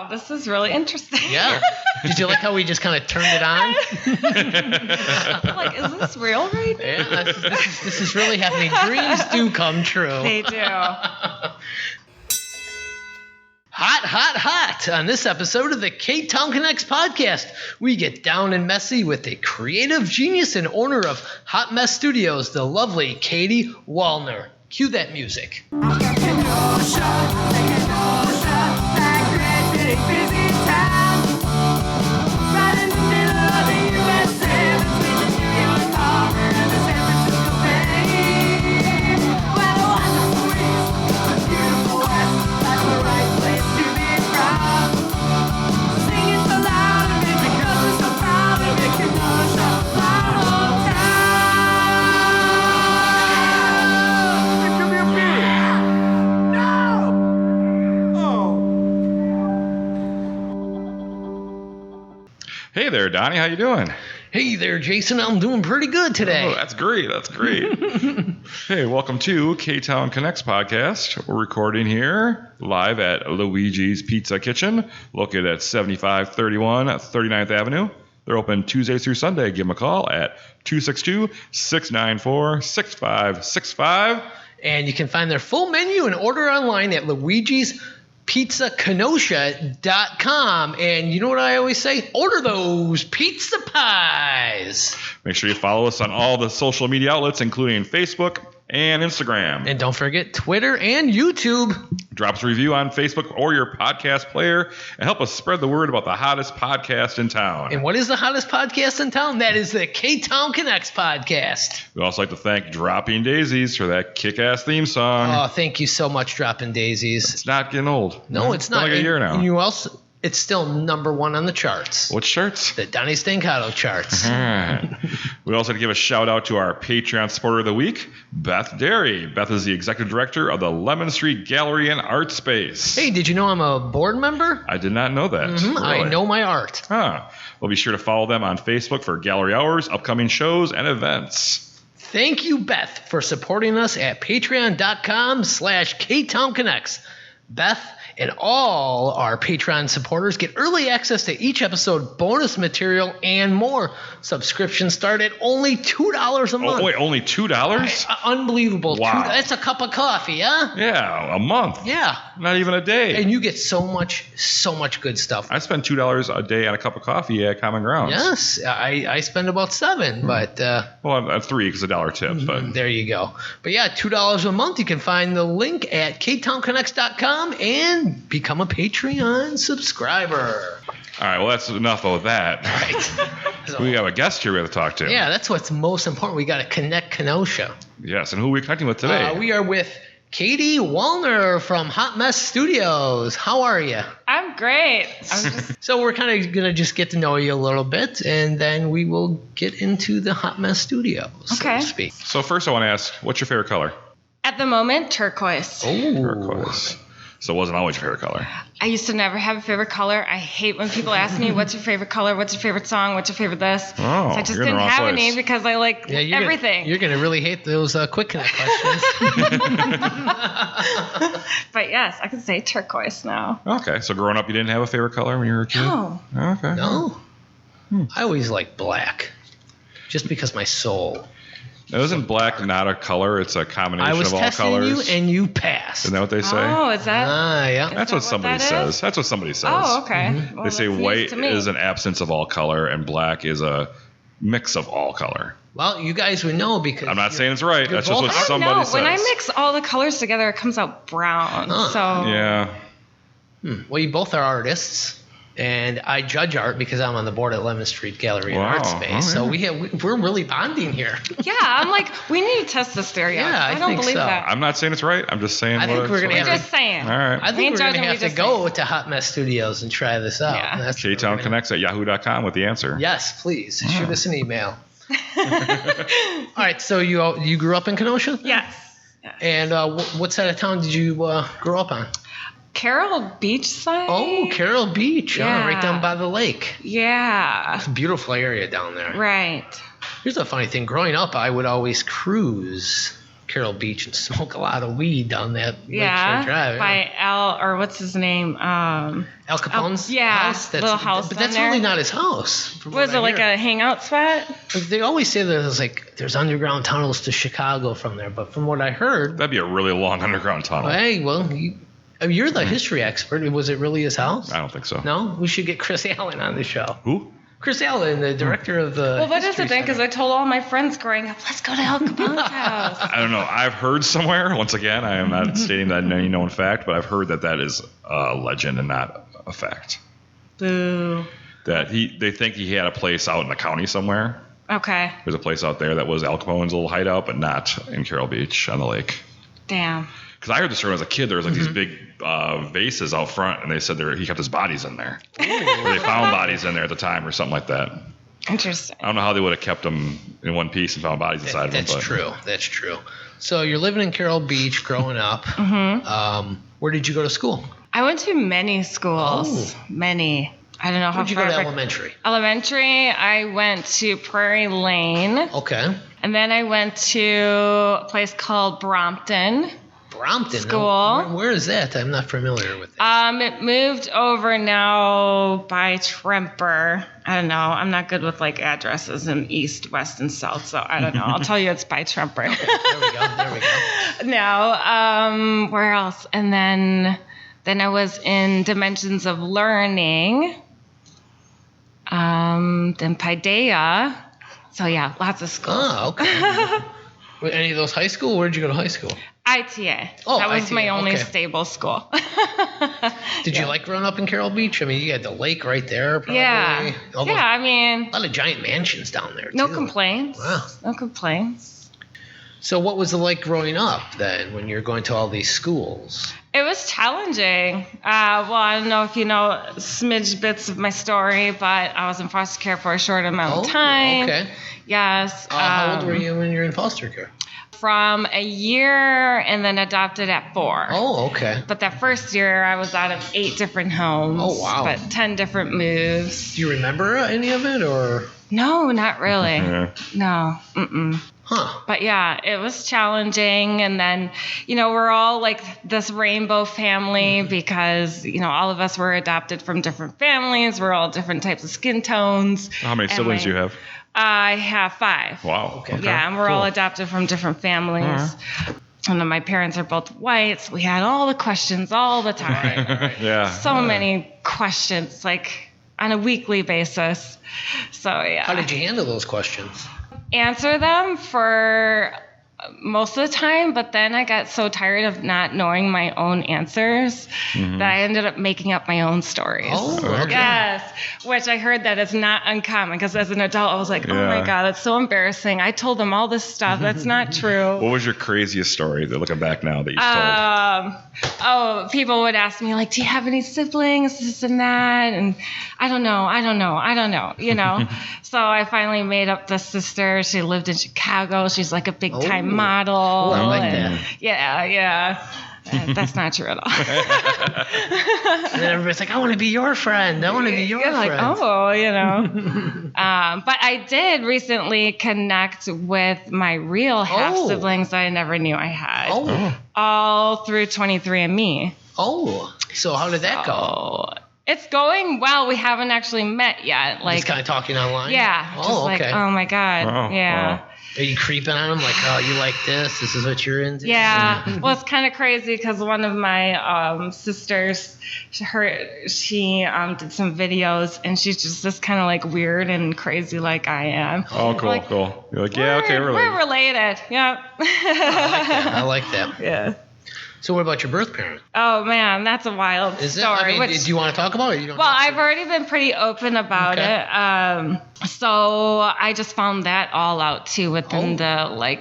Wow, this is really interesting. Yeah. Did you like how we just kind of turned it on? Like, is this real right now? Yeah, this is really happening. Dreams do come true. They do. Hot. On this episode of the Ktown Connects podcast, we get down and messy with the creative genius and owner of Hot Mess Studios, the lovely Katy Wallner. Cue that music. Hey there, Donnie. How you doing? Hey there, Jason. I'm doing pretty good today. Oh, that's great. Hey, welcome to Ktown Connects podcast. We're recording here live at Luigi's Pizza Kitchen, located at 7531 39th Avenue. They're open Tuesday through Sunday. Give them a call at 262-694-6565. And you can find their full menu and order online at Luigi'sPizzaKenosha.com. And you know what I always say? Order those pizza pies. Make sure you follow us on all the social media outlets, including Facebook and Instagram. And don't forget Twitter and YouTube. Drop us a review on Facebook or your podcast player and help us spread the word about the hottest podcast in town. And what is the hottest podcast in town? That is the Ktown Connects podcast. We'd also like to thank Dropping Daisies for that kick-ass theme song. Oh, thank you so much, Dropping Daisies. It's not getting old. No, it's not. Like a year now. And you also, it's still number one on the charts. What charts? The Donnie Stancato charts. We also have to give a shout out to our Patreon supporter of the week, Beth Derry. Beth is the executive director of the Lemon Street Gallery and Art Space. Hey, did you know I'm a board member? I did not know that. Mm-hmm. Really? I know my art. Huh. Well, be sure to follow them on Facebook for gallery hours, upcoming shows, and events. Thank you, Beth, for supporting us at patreon.com/KtownConnects. Beth and all our Patreon supporters get early access to each episode, bonus material, and more. Subscriptions start at only $2 a month. Oh, wait, only $2? Unbelievable. Wow. That's a cup of coffee, huh? Yeah, a month. Yeah. Not even a day. And you get so much good stuff. I spend $2 a day on a cup of coffee at Common Grounds. Yes, I spend about $7, but... well, I'm $3 because $1 tip, but... There you go. But yeah, $2 a month. You can find the link at ktownconnects.com and become a Patreon subscriber. All right, well, that's enough of that. Right. So, we have a guest here we have to talk to. Yeah, that's what's most important. We got to connect Kenosha. Yes, and who are we connecting with today? We are with Katy Wallner from Hot Mess Studios. How are you? I'm great. So we're kind of going to just get to know you a little bit, and then we will get into the Hot Mess Studios, okay. so to speak. So first I want to ask, what's your favorite color? At the moment, turquoise. Oh. Turquoise. So it wasn't always your favorite color. I used to never have a favorite color. I hate when people ask me, what's your favorite color? What's your favorite song? What's your favorite this? Oh, so I just didn't have any because I like everything. You're going to really hate those quick connect questions. But yes, I can say turquoise now. Okay, so growing up you didn't have a favorite color when you were a kid? No. Okay. No? I always liked black, just because my soul. Now, isn't black not a color? It's a combination of all colors. I was testing you and you passed. Isn't that what they say? Oh, is that? Yeah. That's what somebody says. That's what somebody says. Oh, okay. Mm-hmm. Well, They say white is an absence of all color and black is a mix of all color. Well, you guys would know because... I'm not saying it's right. That's just what I don't somebody know. says. When I mix all the colors together, it comes out brown. So Yeah. Well, you both are artists. And I judge art because I'm on the board at Lemon Street Gallery and Art Space. Oh, yeah. So we're really bonding here. yeah, I'm like, we need to test this theory out. Yeah, I don't think believe so. that. I'm not saying it's right. I'm just saying I think we're gonna We're have just saying. All right. I think we're going to have to just go to Hot Mess Studios and try this out. Yeah. That's Ktown Connects at yahoo.com with the answer. Yes, please. Shoot us an email. All right, so you grew up in Kenosha? Yes. And what side of town did you grow up on? Carroll Beach side? Oh, Carroll Beach. Yeah. Right down by the lake. Yeah. It's a beautiful area down there. Right. Here's a funny thing. Growing up, I would always cruise Carroll Beach and smoke a lot of weed down that Lakeshore Drive. By or what's his name? Al Capone's house? Little house. But that's there. really not his house. Was it like a hangout spot? They always say there's underground tunnels to Chicago from there, but from what I heard... That'd be a really long underground tunnel. Hey, well, you're the history expert. Was it really his house? I don't think so. No? We should get Chris Allen on the show. Who? Chris Allen, the director of the... Well, what is it then? Because I told all my friends growing up, let's go to Al Capone's house. I don't know. I've heard somewhere, once again, I am not stating that in any known fact, but I've heard that is a legend and not a fact. Boo. That they think he had a place out in the county somewhere. Okay. There's a place out there that was Al Capone's little hideout, but not in Carroll Beach on the lake. Damn. Because I heard the story when I was a kid. There was these big vases out front, and they said he kept his bodies in there. Or they found bodies in there at the time or something like that. Interesting. I don't know how they would have kept them in one piece and found bodies inside of them. That's true. That's true. So you're living in Carroll Beach growing up. Where did you go to school? I went to many schools. Many. I don't know how Where'd you far. go to elementary? Elementary, I went to Prairie Lane. Okay. And then I went to a place called Brompton. Brompton? School. Where is that? I'm not familiar with that. It moved over now by Tremper. I don't know. I'm not good with like addresses in east, west, and south, so I don't know. I'll tell you it's by Tremper. Okay, there we go. No. Where else? And then I was in Dimensions of Learning. Then Paideia. So yeah, lots of schools. Oh, okay. Were any of those high school? Where did you go to high school? ITA. Oh, that was ITA, my only okay. stable school. Did you like growing up in Carroll Beach? I mean, you had the lake right there, probably. Yeah. I mean, a lot of giant mansions down there, no too. complaints. Wow. No complaints. So what was it like growing up then when you're going to all these schools? It was challenging. Well, I don't know if you know smidge bits of my story, but I was in foster care for a short amount of time. Okay. Yes. How old were you when you were in foster care? From a year and then adopted at 4. Oh, okay. But that first year, I was out of 8 different homes. Oh, wow. But 10 different moves. Do you remember any of it, or? No, not really. Yeah. No. Mm-mm. Huh. But yeah, it was challenging. And then, we're all like this rainbow family because, all of us were adopted from different families. We're all different types of skin tones. How many siblings do you have? I have 5. Wow. Okay. Yeah, and we're all adopted from different families. And then my parents are both white, so we had all the questions all the time. Yeah. So many questions, like on a weekly basis. So yeah. How did you handle those questions? Answer them for most of the time, but then I got so tired of not knowing my own answers that I ended up making up my own stories. Oh, okay. Yes, which I heard that is not uncommon because as an adult I was like, oh my God, it's so embarrassing. I told them all this stuff. That's not true. What was your craziest story that looking back now that you told? People would ask me like, do you have any siblings, this and that? And I don't know. So I finally made up this sister. She lived in Chicago. She's like a big time model. Oh, I like that. Yeah. That's not true at all. And then everybody's like, I want to be your friend. I want to be your friend. Like, but I did recently connect with my real half siblings that I never knew I had. All through 23andMe. Oh, so how did that go? It's going well. We haven't actually met yet. Like, just kind of talking online? Yeah. Oh, just like, okay. oh my God. Yeah. Wow. Are you creeping on them? Like, oh, you like this? This is what you're into? Yeah. Well, it's kind of crazy because one of my sisters, she did some videos, and she's just this kind of like weird and crazy like I am. Oh, cool, like, cool. You're like, yeah, okay, related. We're related. Yeah. I like that. Yeah. So what about your birth parent? Oh, man, that's a wild story. I mean, do you want to talk about it? I've already been pretty open about it. So I just found that all out, too, within the,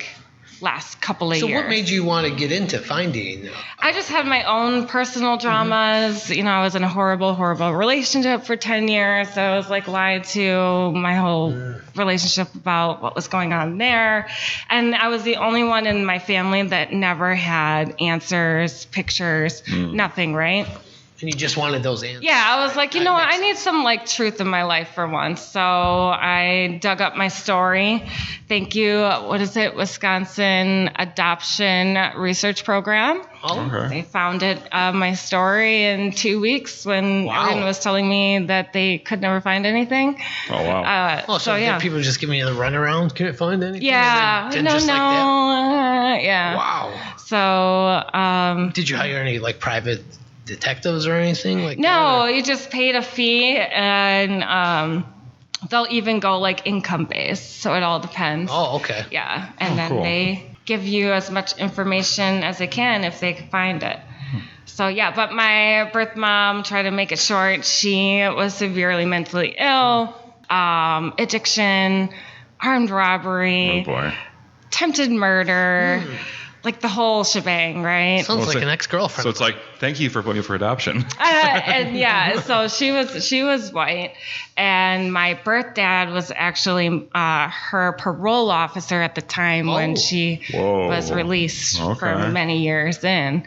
last couple of years. So what made you want to get into finding? I just had my own personal dramas. I was in a horrible, horrible relationship for 10 years. So I was lied to my whole relationship about what was going on there. And I was the only one in my family that never had answers, pictures, nothing, right? And you just wanted those answers. Yeah, I was like, you know what? I need some like truth in my life for once. So I dug up my story. Thank you. What is it? Wisconsin Adoption Research Program. Oh, Okay. They found it, my story in 2 weeks when everyone was telling me that they could never find anything. Oh, wow. so yeah. people just giving you the runaround, couldn't find anything? Yeah. And then No. just like that? Yeah. Wow. So, Did you hire any like private detectives or anything like that? no, you just paid a fee, and they'll even go like income based. So it all depends. Oh, okay. Yeah. And then cool. they give you as much information as they can if they can find it. So, yeah, but my birth mom, try to make it short, she was severely mentally ill, addiction, armed robbery, Oh, boy. attempted murder, like the whole shebang, right? Sounds like so- an ex-girlfriend. So it's like, thank you for putting me for adoption. And yeah, so she was white, and my birth dad was actually her parole officer at the time when she Whoa. was released for Okay. many years in.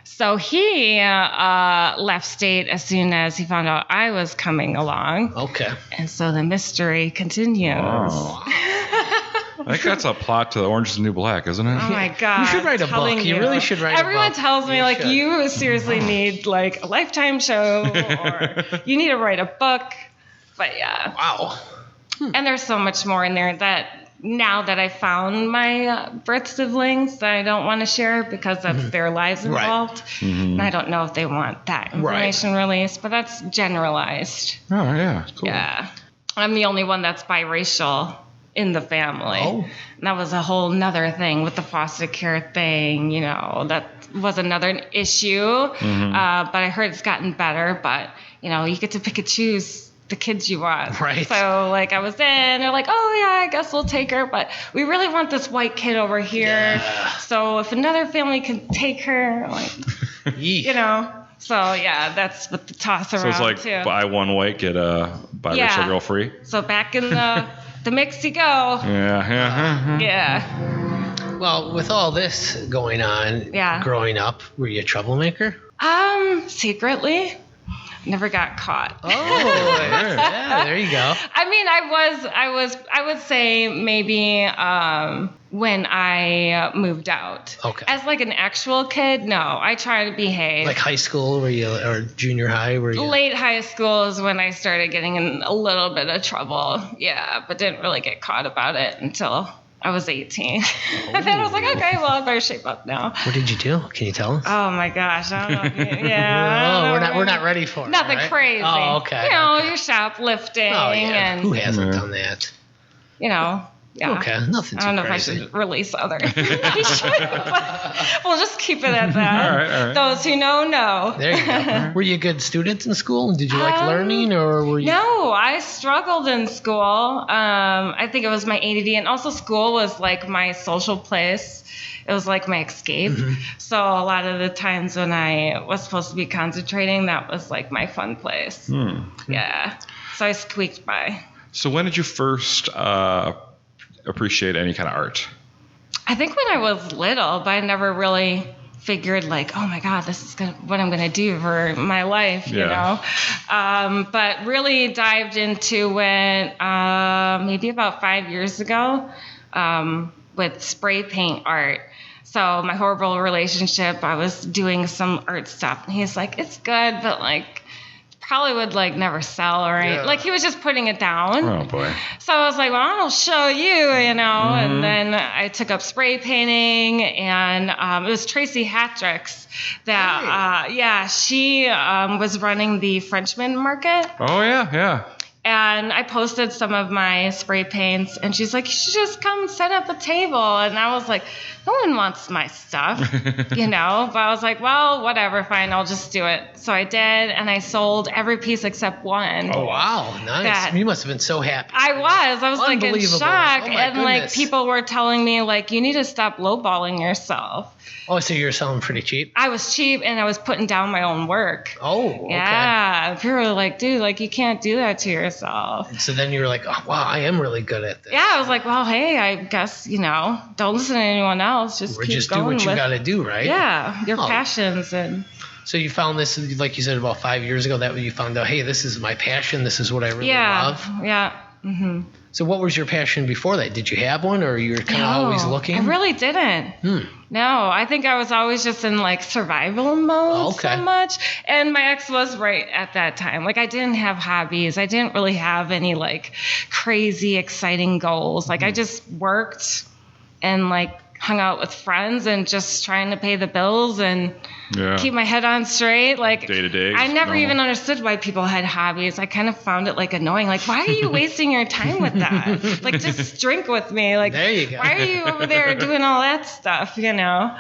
So he left state as soon as he found out I was coming along, Okay. and so the mystery continues. Wow. I think that's a plot to Orange is the New Black, isn't it? Oh my God! You should write a I'm telling book. You really should write a Everyone book. tells me You like should. you seriously need like a Lifetime show or you need to write a book. But yeah, Wow. and there's so much more in there that now that I found my birth siblings that I don't want to share because of their lives Right. involved. And I don't know if they want that information released, but that's generalized. Oh, yeah. Cool. Yeah. I'm the only one that's biracial in the family. Oh. And that was a whole nother thing with the foster care thing, you know, that was another issue. But I heard it's gotten better, but, you know, you get to pick and choose the kids you want. Right. So, like, I was in, they're like, oh, yeah, I guess we'll take her, but we really want this white kid over here. Yeah. So if another family can take her, like, you know. So, yeah, that's what the toss around, So it's like too. buy one white, get a biracial girl free? So back in the mix you go. Yeah. Yeah. Well, with all this going on, growing up, were you a troublemaker? Secretly. Never got caught. Oh, yeah, there you go. I mean, I would say maybe when I moved out. Okay. As like an actual kid, no, I try to behave. Like high school, were you, or junior high, were you? Late high school is when I started getting in a little bit of trouble. Yeah, but didn't really get caught about it until I was 18. And then I was like, okay, well, I better shape up now. What did you do? Can you tell us? Oh my gosh, I don't know. Yeah. Oh, we're not ready for it. Nothing right? crazy. Oh, okay. You know, okay. you're shoplifting Oh, yeah. and Who hasn't done that? you know. Yeah. Okay, nothing too I don't know crazy. if I should release other information, but we'll just keep it at that. All right. Those who know. There you go. Were you a good student in school? Did you like learning, or were you? No, I struggled in school. I think it was my ADD, and also school was like my social place. It was like my escape. So a lot of the times when I was supposed to be concentrating, that was like my fun place. Yeah. So I squeaked by. So when did you first appreciate any kind of art? I think when I was little, but I never really figured like, oh my God, this is what I'm gonna do for my life, you know. But really dived into it maybe about 5 years ago with spray paint art. So my horrible relationship, I was doing some art stuff, and he's like, it's good, but like probably would like never sell or anything. Like he was just putting it down. Oh boy. So I was like, well, I'll show you, you know. And then I took up spray painting, and it was Tracy Hattricks that, she was running the Frenchman market. Oh yeah. And I posted some of my spray paints, and she's like, you should just come set up a table. And I was like, no one wants my stuff, you know. But I was like, well, whatever, fine, I'll just do it. So I did, and I sold every piece except one. Oh, wow. Nice. You must have been so happy. I was like in shock. Oh, my and like goodness. people were telling me like, you need to stop lowballing yourself. Oh, so you're selling pretty cheap? I was cheap, and I was putting down my own work. Oh, okay. Yeah. People were like, dude, like you can't do that to yourself. So then you were like, oh, wow, I am really good at this. Yeah, I was like, well, hey, I guess, you know, don't listen to anyone else. Just keep just going do what you with, got to do, right? Yeah, your passions. And So you found this, like you said, about 5 years ago, that you found out, hey, this is my passion. This is what I really love. Yeah. Mm-hmm. So what was your passion before that? Did you have one, or you were kind of always looking? I really didn't. No, I think I was always just in like survival mode so much. And my ex was right at that time. Like I didn't have hobbies. I didn't really have any like crazy exciting goals. Like I just worked and like hung out with friends and just trying to pay the bills and keep my head on straight. Like day to day. I never even understood why people had hobbies. I kind of found it like annoying. Like, why are you wasting your time with that? Like, just drink with me. Like, there you go. Why are you over there doing all that stuff? You know.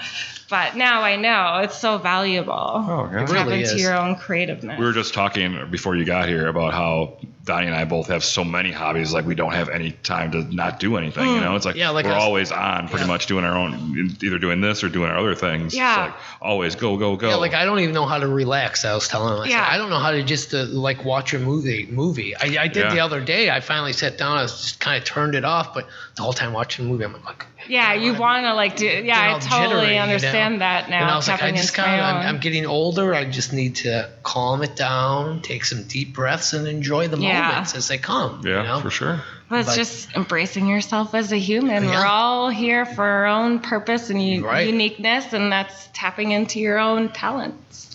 But now I know it's so valuable. Oh, yeah. It really is. Into your own creativeness. We were just talking before you got here about how Donnie and I both have so many hobbies, like we don't have any time to not do anything. You know, it's like, we're always on, pretty much doing our own, either doing this or doing our other things. Yeah. It's like always go. Yeah, like I don't even know how to relax. I was telling myself, I don't know how to just like watch a movie. I did the other day. I finally sat down. I was just kind of turned it off, but the whole time watching the movie, I'm like. Yeah, you want to like do. Yeah, I totally understand that now. And I was like, I'm getting older. I just need to calm it down, take some deep breaths, and enjoy the moments as they come. Yeah, you know? for sure. Well, it's just embracing yourself as a human. Yeah. We're all here for our own purpose and uniqueness, and that's tapping into your own talents.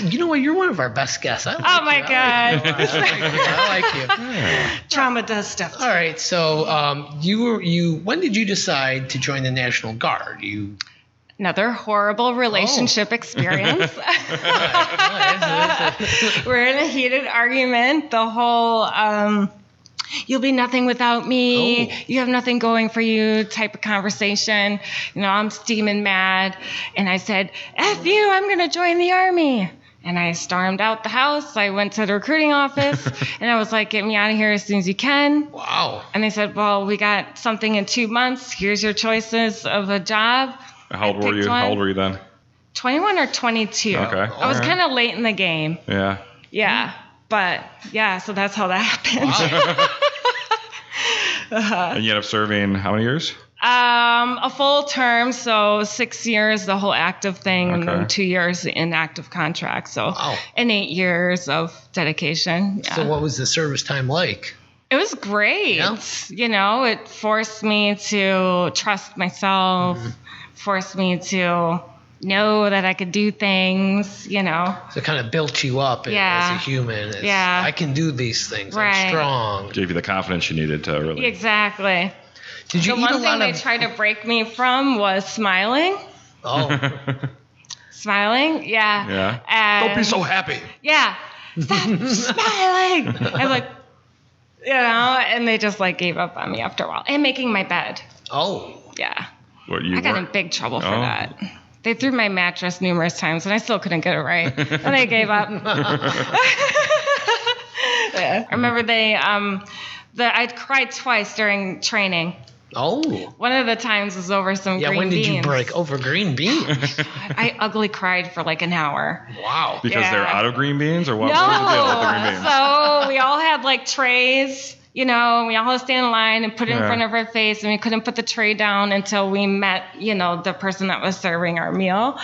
You know what? You're one of our best guests. I like my you. God. I like you. Yeah. Trauma does stuff. All right. So when did you decide to join the National Guard? Another horrible relationship experience. We're in a heated argument. The whole you'll be nothing without me. You have nothing going for you type of conversation. You know, I'm steaming mad. And I said, F you, I'm going to join the Army. And I stormed out the house. I went to the recruiting office and I was like, get me out of here as soon as you can. Wow. And they said, well, we got something in 2 months. Here's your choices of a job. How old were you? How old were you then? 21 or 22. Okay. I was kind of late in the game. Yeah. Yeah. But yeah, so that's how that happened. Wow. And you ended up serving how many years? A full term, so 6 years, the whole active thing, and then 2 years inactive contract. So, and 8 years of dedication. Yeah. So, what was the service time like? It was great. Yeah. You know, it forced me to trust myself, forced me to know that I could do things, you know. So it kind of built you up as a human. I can do these things. I'm strong. Gave you the confidence you needed to really. Exactly. Did you the one thing they tried to break me from was smiling. Oh. Smiling, yeah. Yeah. And don't be so happy. Yeah. Stop smiling. I'm like, you know, and they just like gave up on me after a while. And making my bed. Oh. Yeah. I got in big trouble for that. They threw my mattress numerous times, and I still couldn't get it right. And they gave up. I remember I cried twice during training. Oh. One of the times was over some green beans. Yeah, when did you break? Over green beans? I ugly cried for like an hour. Wow. Because they're out of green beans, or what? No. What was the deal with the green beans? So we all had like trays. You know, we all had to stand in line and put it in front of our face, and we couldn't put the tray down until we met, you know, the person that was serving our meal.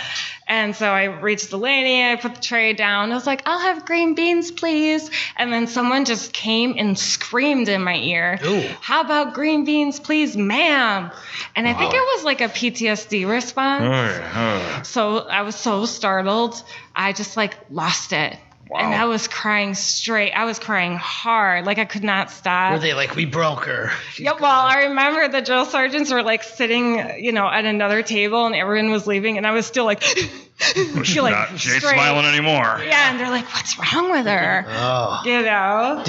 And so I reached the lady, I put the tray down. I was like, I'll have green beans, please. And then someone just came and screamed in my ear, how about green beans, please, ma'am? And I think it was like a PTSD response. So I was so startled. I just like lost it. Wow. And I was crying straight. I was crying hard. Like I could not stop. Were they like, we broke her? Well, I remember the drill sergeants were like sitting, you know, at another table and everyone was leaving. And I was still like, she ain't smiling anymore. Yeah. And they're like, what's wrong with her? Oh. You know?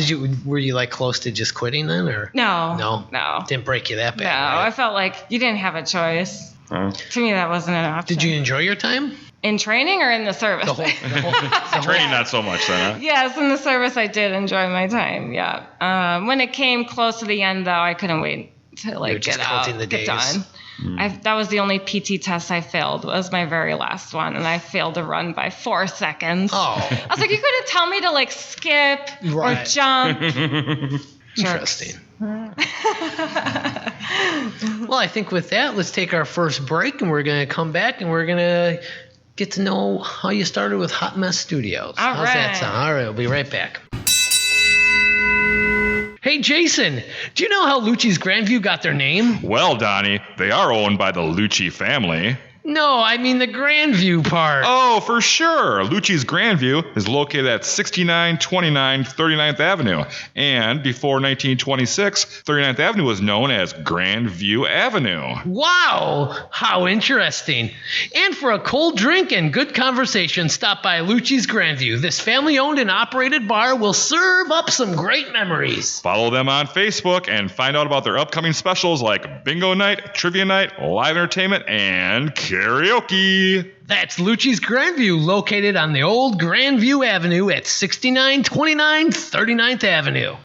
Were you like close to just quitting then, or? No. Didn't break you that bad. No, right? I felt like you didn't have a choice. To me, that wasn't an option. Did you enjoy your time? In training or in the service? The whole training, not so much then, huh? Yes, in the service I did enjoy my time, yeah. When it came close to the end, though, I couldn't wait to like get out, get done. That was the only PT test I failed. It was my very last one, and I failed to run by 4 seconds. Oh. I was like, you couldn't tell me to like skip or jump. Interesting. Well, I think with that, let's take our first break, and we're going to come back, and we're going to get to know how you started with Hot Mess Studios. How's that sound? All right, we'll be right back. Hey, Jason, do you know how Lucci's Grandview got their name? Well, Donnie, they are owned by the Lucci family. No, I mean the Grandview part. Oh, for sure. Lucci's Grandview is located at 6929 39th Avenue. And before 1926, 39th Avenue was known as Grandview Avenue. Wow, how interesting. And for a cold drink and good conversation, stop by Lucci's Grandview. This family-owned and operated bar will serve up some great memories. Follow them on Facebook and find out about their upcoming specials like Bingo Night, Trivia Night, live entertainment, and karaoke. That's Lucci's Grandview, located on the old Grandview Avenue at 6929 39th Avenue.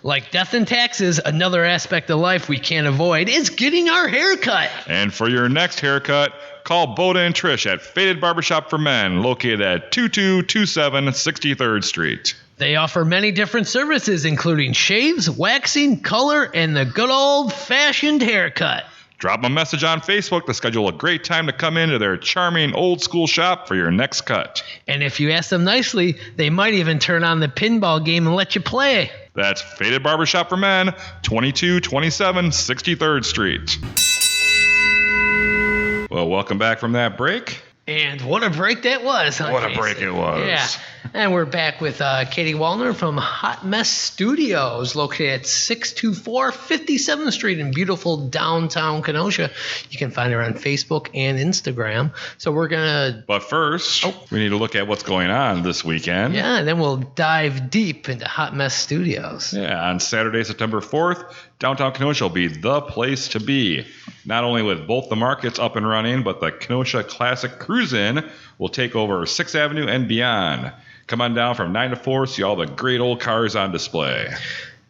Like death and taxes, another aspect of life we can't avoid is getting our hair cut. And for your next haircut, call Boda and Trish at Faded Barbershop for Men, located at 2227 63rd Street. They offer many different services, including shaves, waxing, color, and the good old-fashioned haircut. Drop them a message on Facebook to schedule a great time to come into their charming old-school shop for your next cut. And if you ask them nicely, they might even turn on the pinball game and let you play. That's Faded Barbershop for Men, 2227 63rd Street. Well, welcome back from that break. And what a break that was, huh, What a Jason? break it was. Yeah. And we're back with Katy Wallner from Hot Mess Studios, located at 624 57th Street in beautiful downtown Kenosha. You can find her on Facebook and Instagram. So we're going to... But first, we need to look at what's going on this weekend. Yeah, and then we'll dive deep into Hot Mess Studios. Yeah, on Saturday, September 4th, downtown Kenosha will be the place to be. Not only with both the markets up and running, but the Kenosha Classic Cruise-In will take over 6th Avenue and beyond. Come on down from 9 to 4, see all the great old cars on display.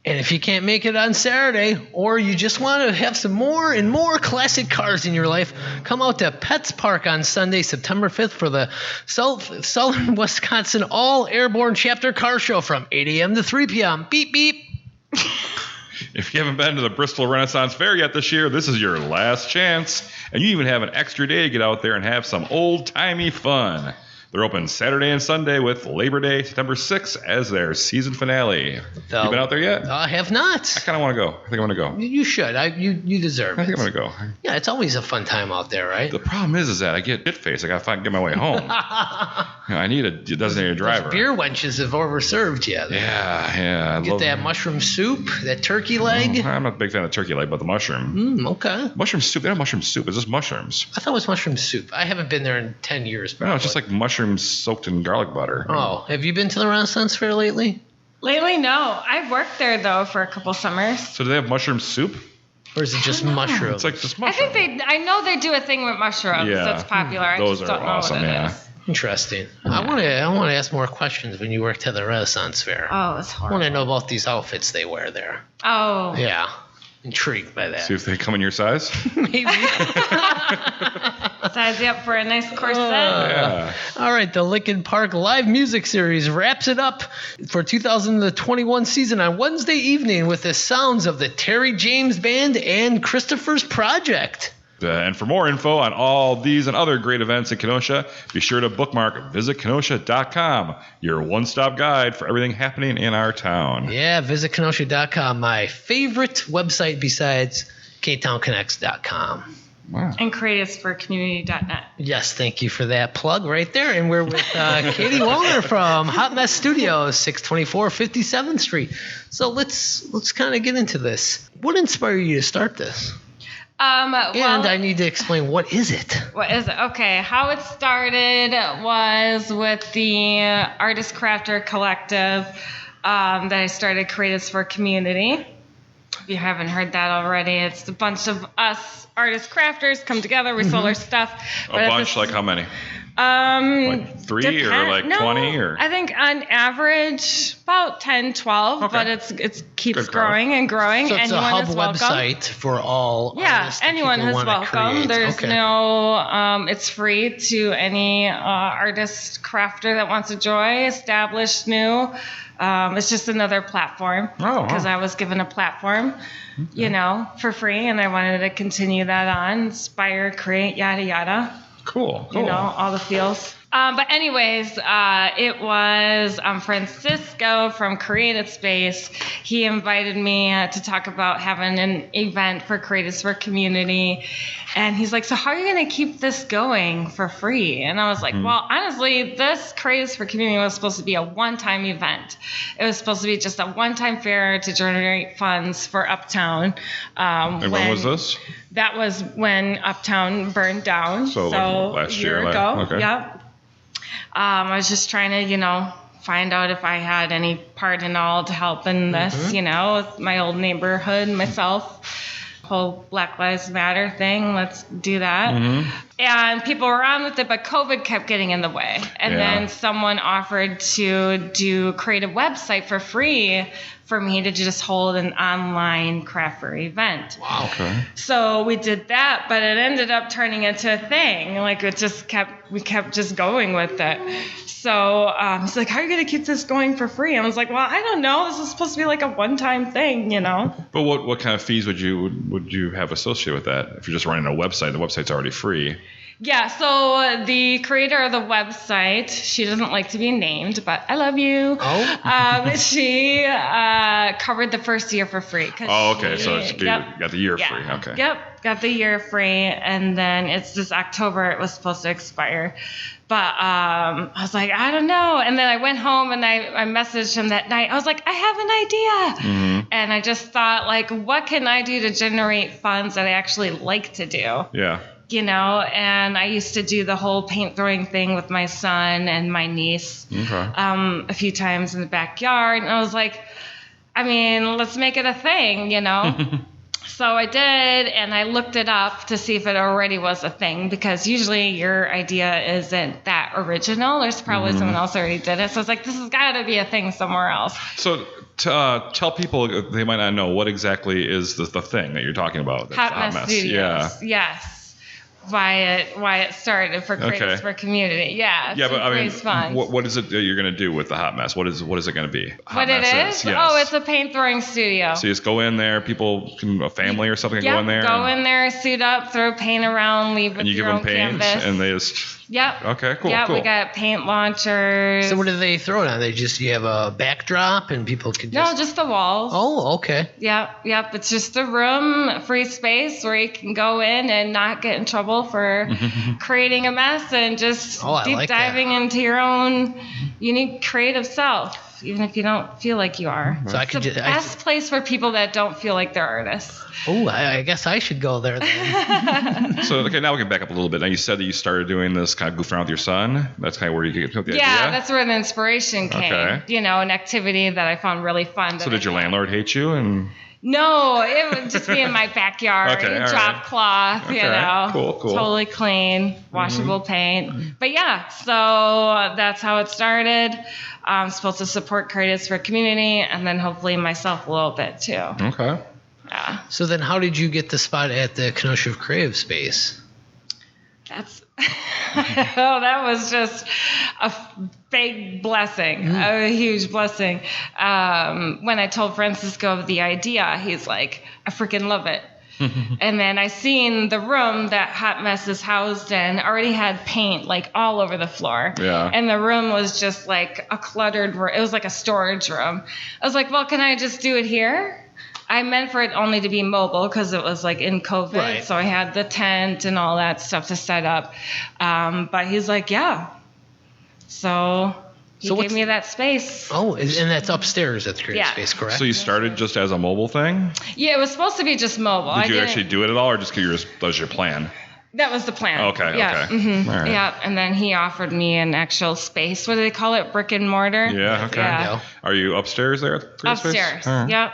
And if you can't make it on Saturday, or you just want to have some more and more classic cars in your life, come out to Pets Park on Sunday, September 5th for the Southern Wisconsin All Airborne Chapter Car Show from 8 a.m. to 3 p.m. Beep, beep. If you haven't been to the Bristol Renaissance Fair yet this year, this is your last chance. And you even have an extra day to get out there and have some old-timey fun. They're open Saturday and Sunday with Labor Day, September 6th, as their season finale. You been out there yet? I have not. I kind of want to go. I think I want to go. You should. You deserve it. I think I'm going to go. Yeah, it's always a fun time out there, right? The problem is that I get shit-faced. I got to get my way home. I need a designated driver. Those beer wenches have overserved you. Yeah. Get that mushroom soup, that turkey leg. I'm not a big fan of turkey leg, but the mushroom. Okay. Mushroom soup. They don't have mushroom soup. It's just mushrooms. I thought it was mushroom soup. I haven't been there in 10 years. No, it's just like mushrooms soaked in garlic butter. Oh, have you been to the Renaissance Fair lately? Lately, no. I've worked there, though, for a couple summers. So do they have mushroom soup? Or is it just mushrooms? It's like just mushrooms. I know they do a thing with mushrooms that's popular. Those I just are don't know awesome, what it yeah. is. Interesting. I want to ask more questions when you worked at the Renaissance Fair. Oh, it's I horrible. want to know about these outfits they wear there. Oh. Yeah. Intrigued by that. See if they come in your size. Maybe. Size you up for a nice corset. Yeah. All right, the Lincoln Park Live Music Series wraps it up for 2021 season on Wednesday evening with the sounds of the Terry James Band and Christopher's Project. And for more info on all these and other great events in Kenosha, be sure to bookmark visitkenosha.com, your one-stop guide for everything happening in our town. Yeah, visitkenosha.com, my favorite website besides ktownconnects.com. Wow. And creatives4community.net. Yes, thank you for that plug right there. And we're with Katy Wallner from Hot Mess Studios, 624 57th Street. So let's kind of get into this. What inspired you to start this? And I need to explain, what is it? What is it? Okay, how it started was with the Artist Crafter Collective that I started Creatives for Community. If you haven't heard that already, it's a bunch of us artist crafters come together, we sell our stuff. A bunch, like how many? Like 3 or like 20 or? I think on average about 10, 12, Okay. but it keeps Good crowd. growing and growing. So it's anyone a hub is welcome. website for all artists and anyone people is who wanna welcome. create. There's Okay. no, it's free to any artist crafter that wants to join, established, new. It's just another platform because I was given a platform, for free, and I wanted to continue that on, inspire, create, yada yada. Cool. You know, all the feels. But anyways, it was Francisco from Creative Space. He invited me to talk about having an event for Creatives for Community. And he's like, so how are you going to keep this going for free? And I was like, well, honestly, this Creatives for Community was supposed to be a one-time event. It was supposed to be just a one-time fair to generate funds for Uptown. And when was this? That was when Uptown burned down. So like last year ago. Okay. Yep. I was just trying to, find out if I had any part in all to help in this, with my old neighborhood, myself. Whole Black Lives Matter thing. Let's do that. And people were on with it, but COVID kept getting in the way. And then someone offered to do create a website for free for me to just hold an online craft fair event. Wow. Okay. So we did that, but it ended up turning into a thing. Like we kept just going with it. So he's like, how are you going to keep this going for free? I was like, well, I don't know. This is supposed to be like a one-time thing, But what kind of fees would you have associated with that? If you're just running a website, the website's already free. Yeah, so the creator of the website, she doesn't like to be named, but I love you. Oh. She covered the first year for free. Oh, okay. So you got the year free. Okay. Yep, got the year free, and then it's this October it was supposed to expire. But I was like, I don't know. And then I went home and I messaged him that night. I was like, I have an idea. And I just thought, like, what can I do to generate funds that I actually like to do? Yeah. And I used to do the whole paint throwing thing with my son and my niece a few times in the backyard. And I was like, let's make it a thing, So I did, and I looked it up to see if it already was a thing, because usually your idea isn't that original. There's probably someone else already did it. So I was like, this has got to be a thing somewhere else. So tell people, they might not know, what exactly is the thing that you're talking about. Hot Mess Studios. Yeah. Yes. Why it started for Creatives for Community. Yeah, it's fun. What is it that you're going to do with the Hot Mess? What is it going to be? What it is? Yes. Oh, it's a paint throwing studio. So you just go in there, a family or something can go in there? Go in there, suit up, throw paint around, leave with your own canvas. And you give them paint, and they just... Yep. Okay, cool. Yeah, we got paint launchers. So what do they throw it on? You have a backdrop and people can just... No, just the walls. Oh, okay. Yep. It's just a room, free space where you can go in and not get in trouble for creating a mess and just deep diving into your own unique creative self, even if you don't feel like you are. So it's the best place for people that don't feel like they're artists. Oh, I guess I should go there then. So, okay, now we can back up a little bit. Now, you said that you started doing this kind of goofing around with your son. That's kind of where you get the idea? Yeah, that's where the inspiration came. Okay. An activity that I found really fun. So did your landlord hate you? No, it would just be in my backyard. Okay, drop cloth, Cool. Totally clean, washable paint. But yeah, so that's how it started. I'm supposed to support Creatives for Community, and then hopefully myself a little bit too. Okay. Yeah. So then how did you get the spot at the Kenosha Creative Space? That was just a big blessing, a huge blessing. When I told Francisco of the idea, he's like, I freaking love it. And then I seen the room that Hot Mess is housed in already had paint like all over the floor. Yeah. And the room was just like a cluttered room. It was like a storage room. I was like, well, can I just do it here? I meant for it only to be mobile because it was like in COVID. Right. So I had the tent and all that stuff to set up. But he's like, yeah. So he gave me that space. Oh, and that's upstairs at the Creative Space, correct? So you started just as a mobile thing? Yeah, it was supposed to be just mobile. Did you actually do it at all, or just that was your plan? That was the plan. Okay. Yeah. Okay. Mm-hmm. All right. Yeah, and then he offered me an actual space. What do they call it? Brick and mortar? Yeah, okay. Yeah. Are you upstairs there at the Creative Space? Upstairs, All right. yep.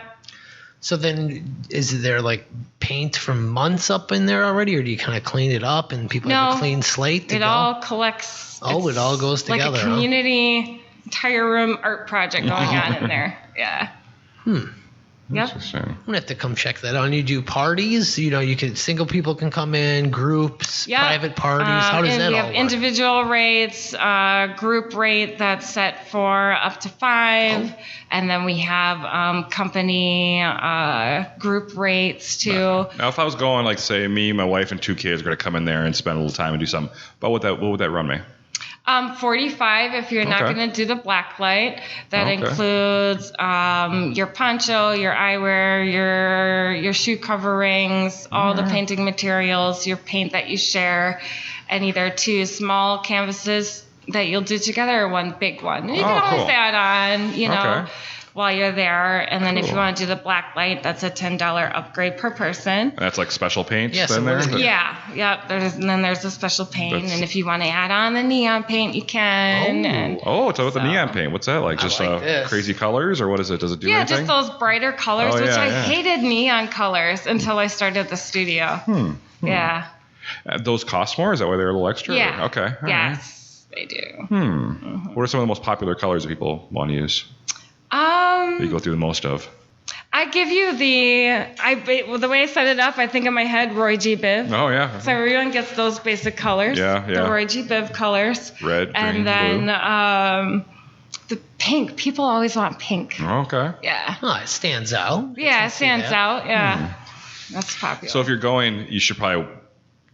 So then is there like paint from months up in there already, or do you kind of clean it up and people have a clean slate to go? It all collects. Oh, it all goes together. Like a community entire room art project going on in there. Yeah. Yep. Interesting. I'm gonna have to come check that out. And you do parties? Single people can come in, groups, Yep. private parties. How does and that we all have work? individual rates, group rate that's set for up to 5, and then we have company group rates too. Now, if I was going, like, say, me, my wife, and 2 kids are going to come in there and spend a little time and do something, what would that run me? 45 if you're not Okay. going to do the black light. That Okay. includes your poncho, your eyewear, your shoe coverings, all the painting materials, your paint that you share, and either 2 small canvases that you'll do together or 1 big one. And you can always cool. add on, Okay. while you're there. And then if you Cool. want to do the black light, that's a $10 upgrade per person. And that's like special paints Yeah, so then what there? is it? Yeah, yep. And then there's a special paint, That's- and if you want to add on the neon paint, you can. And Oh, it's about the So- neon paint. What's that like? I Just like this. crazy colors, or what is it? Does it do yeah, anything? just those brighter colors, Oh, which yeah, I yeah. hated neon colors until I started the studio. Yeah. Those cost more? Is that why they're a little extra? Yeah. Okay. all right. Yes, they do. What are some of the most popular colors that people want to use? That you go through the most of? I give you the way I set it up, I think in my head, Roy G. Biv. Oh, yeah. So everyone gets those basic colors. Yeah, yeah. The Roy G. Biv colors. Red, green, and then the pink. People always want pink. blue. Okay. Yeah. Oh, it stands out. Yeah, it see stands that. out. Yeah. That's popular. So if you're going, you should probably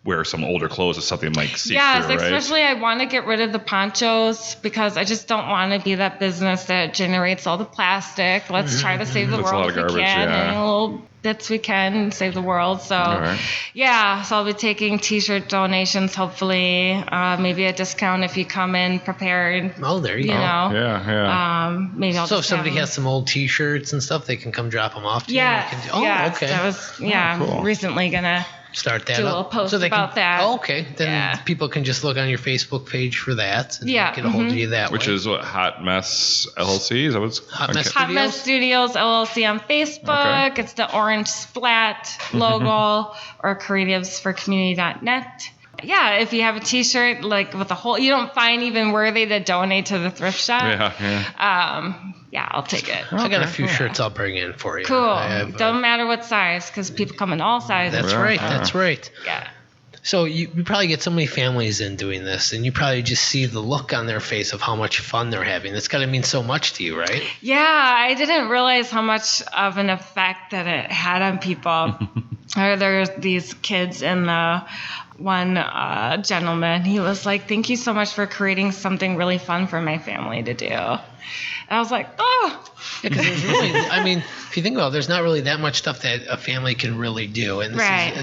wear some older clothes or something like see-through, Yes, right? especially I want to get rid of the ponchos because I just don't want to be that business that generates all the plastic. Let's try to save the That's a world lot if of we garbage, can, yeah. and little bits we can save the world. So, All right. yeah, so I'll be taking T-shirt donations, hopefully, maybe a discount if you come in prepared. Oh, there you You go. know, Yeah. maybe I'll So if just somebody have has some old T-shirts and stuff, they can come drop them off to yeah, you. Oh, yes, okay. that was cool. I'm recently gonna Start that do a up. little post so they about can, that. Oh, okay. Then Yeah. people can just look on your Facebook page for that and Yeah, get a hold of you that Which way. is what, Hot Mess LLC? Is that what's Hot Mess Hot Mess Studios LLC on Facebook. Okay. It's the orange splat logo or creativesforcommunity.net. Yeah, if you have a T-shirt like with a whole, you don't find even worthy to donate to the thrift shop. Yeah. I'll take it. I got a few shirts I'll bring in for you. Cool. I have, Don't matter what size, because people come in all sizes. that's Yeah. right. That's right. Yeah. So you probably get so many families in doing this, and you probably just see the look on their face of how much fun they're having. That's got to mean so much to you, right? Yeah, I didn't realize how much of an effect that it had on people. There's these kids in the one gentleman. He was like, "Thank you so much for creating something really fun for my family to do." And I was like, "Oh." Because there's really, I mean, if you think about it, there's not really that much stuff that a family can really do. And this Right.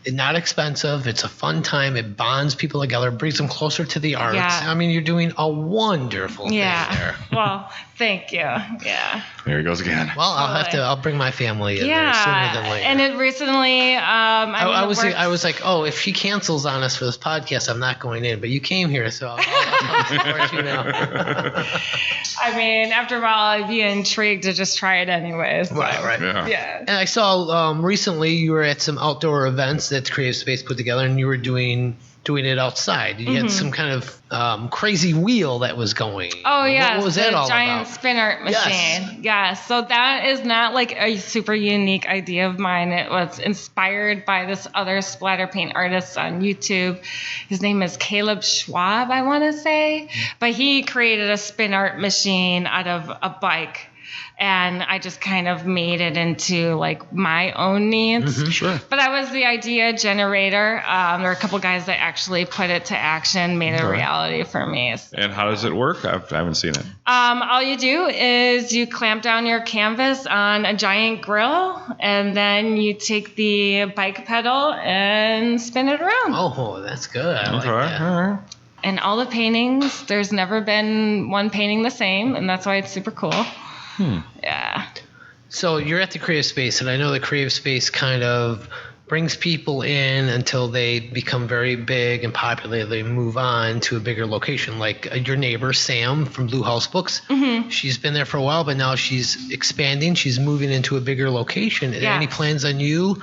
it's not expensive. It's a fun time. It bonds people together, brings them closer to the arts. Yeah. I mean, you're doing a wonderful thing Yeah. there. Well, thank you. Yeah. There he goes again. Well, I'll bring my family in there sooner than later. And it recently, I was like, oh, if she cancels on us for this podcast, I'm not going in. But you came here, so I'll support you now. I mean, after a while, I'd be intrigued to just try it anyways. So. Right. Yeah. Yeah. And I saw recently you were at some outdoor events that Creative Space put together, and you were doing it outside. You had some kind of crazy wheel that was going. Oh yeah, What was that all the giant about? spin art machine. Yes. So that is not like a super unique idea of mine. It was inspired by this other splatter paint artist on YouTube. His name is Caleb Schwab, I want to say, but he created a spin art machine out of a bike. And I just kind of made it into like my own needs. Sure. But I was the idea generator. There were a couple guys that actually put it to action, made it a reality for me. So, And how does it work? I haven't seen it. all you do is you clamp down your canvas on a giant grill, and then you take the bike pedal and spin it around. Oh, that's good. I like Okay. that. All right. And all the paintings, there's never been one painting the same, and that's why it's super cool. Yeah. So you're at the Creative Space, and I know the Creative Space kind of brings people in until they become very big and popular. They move on to a bigger location, like your neighbor Sam from Blue House Books. Mm-hmm. She's been there for a while, but now she's expanding. She's moving into a bigger location. Yeah. Any plans on you?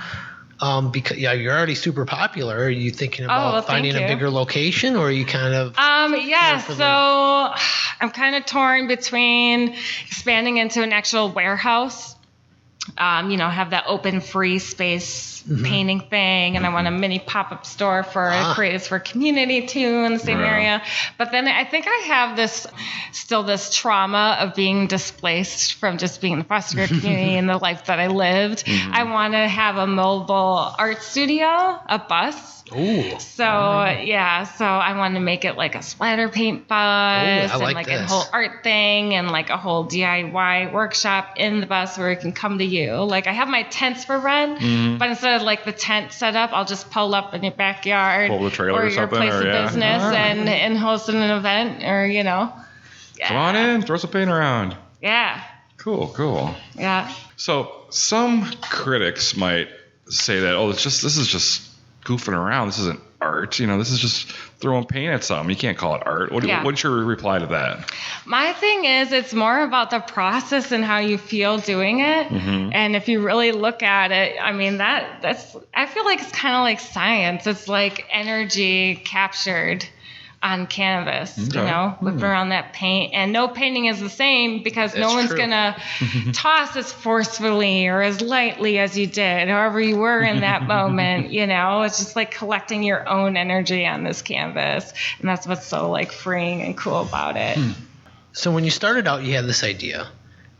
Because you're already super popular. Are you thinking about well, finding thank a you. bigger location, or are you kind of? Yeah, for so I'm kind of torn between expanding into an actual warehouse have that open free space painting thing, and I want a mini pop-up store for creatives for community too in the same area. But then I think I have this trauma of being displaced from just being in the foster care community and the life that I lived. I want to have a mobile art studio, a bus. Ooh. So I wanted to make it like a splatter paint bus and like a whole art thing and like a whole DIY workshop in the bus where it can come to you. Like I have my tents for rent, but instead of like the tent set up, I'll just pull up in your backyard pull the trailer or your place of business and host an event or, Come on in, throw some paint around. Yeah. Cool. Yeah. So some critics might say that, this is just goofing around. This isn't art. This is just throwing paint at something. You can't call it art. What's your reply to that? My thing is, it's more about the process and how you feel doing it. And if you really look at it, I mean, that's I feel like it's kind of like science. It's like energy captured on canvas, whipping around that paint. And no painting is the same because no one's going to toss as forcefully or as lightly as you did, however you were in that moment, It's just like collecting your own energy on this canvas. And that's what's so like freeing and cool about it. So when you started out, you had this idea.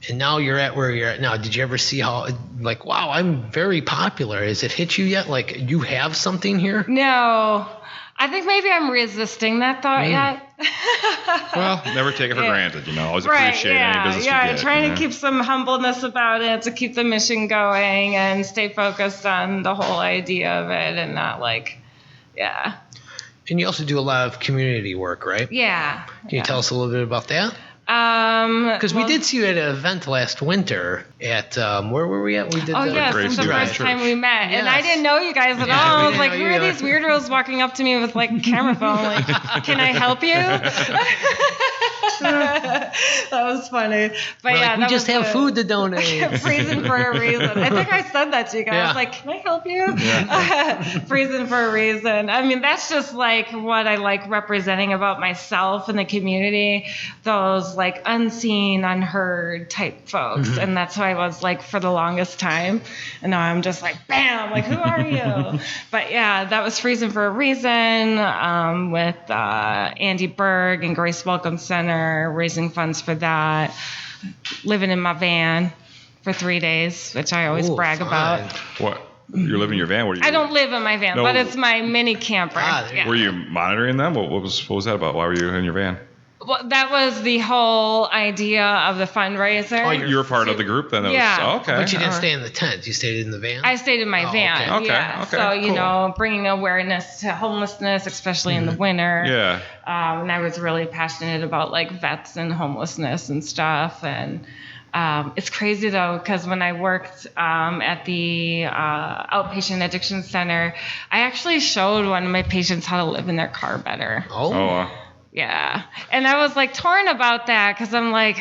And now you're at where you're at now. Did you ever see how, like, wow, I'm very popular? Has it hit you yet? Like, you have something here? No. I think maybe I'm resisting that thought yet. Well, never take it for granted, Always appreciate any business you get. Trying to keep some humbleness about it, to keep the mission going and stay focused on the whole idea of it and not And you also do a lot of community work, right? Yeah. Can you tell us a little bit about that? Because we did see you at an event last winter at where were we at? We did since the first time we met, and I didn't know you guys at all. I was like, who are these weirdos walking up to me with like a camera phone? Like, can I help you? That was funny. But we just have food to donate. Freezing for a reason. I think I said that to you guys. I was like, can I help you? Freezing for a reason. I mean, that's just like what I like representing about myself and the community. Those like unseen, unheard type folks. And that's who I was like for the longest time. And now I'm just like, bam, like, who are you? But that was Freezing for a Reason with Andy Berg and Grace Welcome Center, raising funds for that. Living in my van for 3 days, which I always brag about. What? You're living in your van? I don't live in my van, but it's my mini camper. Were you monitoring them? What was that about? Why were you in your van? Well, that was the whole idea of the fundraiser. Oh, you were part of the group then? Okay. But you didn't stay in the tent. You stayed in the van? I stayed in my van. Okay. So, bringing awareness to homelessness, especially in the winter. Yeah. And I was really passionate about, like, vets and homelessness and stuff. And it's crazy, though, because when I worked at the outpatient addiction center, I actually showed one of my patients how to live in their car better. Oh. Yeah. And I was like torn about that because I'm like,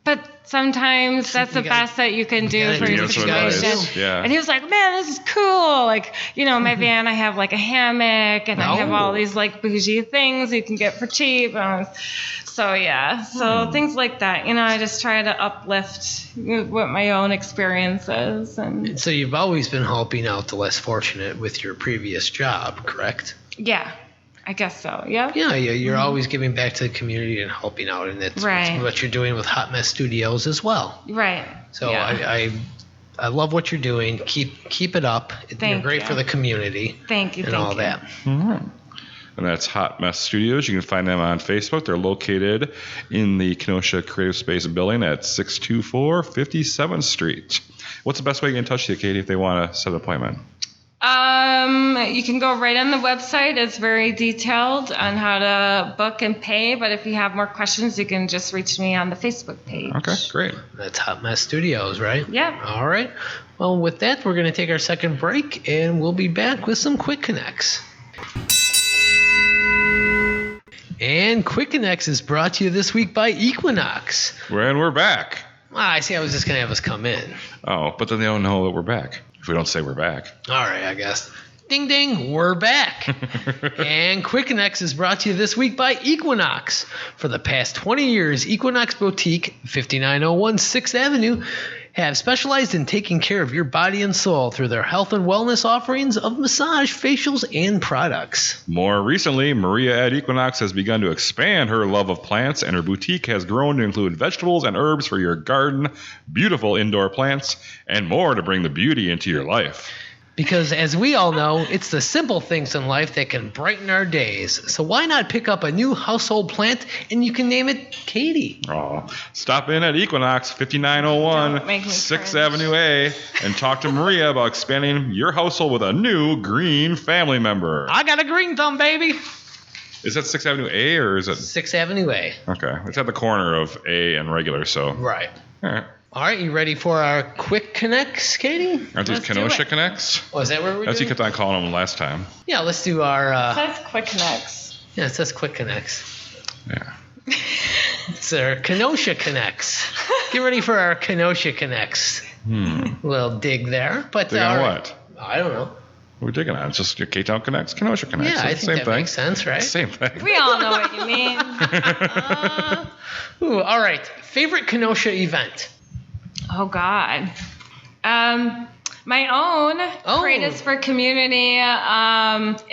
but sometimes that's the best that you can do for your situation. Yeah. And he was like, man, this is cool. Like, my van, I have like a hammock and I have all these like bougie things you can get for cheap. So things like that, I just try to uplift what my own experiences. And so you've always been helping out the less fortunate with your previous job, correct? Yeah. I guess so, yeah. Yeah, you're always giving back to the community and helping out, and it's what you're doing with Hot Mess Studios as well. Right. So I love what you're doing. Keep it up. You're great for the community. Thank you. And all that. Mm-hmm. And that's Hot Mess Studios. You can find them on Facebook. They're located in the Kenosha Creative Space building at 624 57th Street. What's the best way to get in touch with you, Katie, if they want to set an appointment? You can go right on the website. It's very detailed on how to book and pay. But if you have more questions, you can just reach me on the Facebook page. Okay, great. That's Hot Mess Studios, right? Yeah. All right. Well, with that, we're going to take our second break, and we'll be back with some Quick Connects. And Quick Connects is brought to you this week by Equinox. And we're back. I see. I was just going to have us come in. Oh, but then they don't know that we're back if we don't say we're back. All right, I guess. Ding, ding, we're back. And Quick Connects is brought to you this week by Equinox. For the past 20 years, Equinox Boutique, 5901 6th Avenue, have specialized in taking care of your body and soul through their health and wellness offerings of massage, facials, and products. More recently, Maria at Equinox has begun to expand her love of plants, and her boutique has grown to include vegetables and herbs for your garden, beautiful indoor plants, and more to bring the beauty into your life. Because as we all know, it's the simple things in life that can brighten our days. So why not pick up a new household plant and you can name it Katy? Oh, stop in at Equinox, Don't make 5901 me 6th cringe. Avenue A, and talk to Maria about expanding your household with a new green family member. I got a green thumb, baby. Is that 6th Avenue A or is it? 6th Avenue A. Okay, it's at the corner of A and regular, so. Right. All right. All right, you ready for our quick connects, Katie? Aren't these Let's do Kenosha it. Connects? Oh, is that where we're That's you doing? kept on calling them last time. Yeah, let's do our. That's quick connects. Yeah, it says quick connects. Yeah. It's our Kenosha connects. Get ready for our Kenosha connects. Little dig there, but Dig on all right. what? I don't know. What are we digging on? It's just your K-Town Connects, Kenosha Connects. Yeah, I It's the think same that thing. makes sense, right? Same thing. We all know what you mean. Ooh, all right. Favorite Kenosha event? Oh God. My own Oh. Creatives for Community.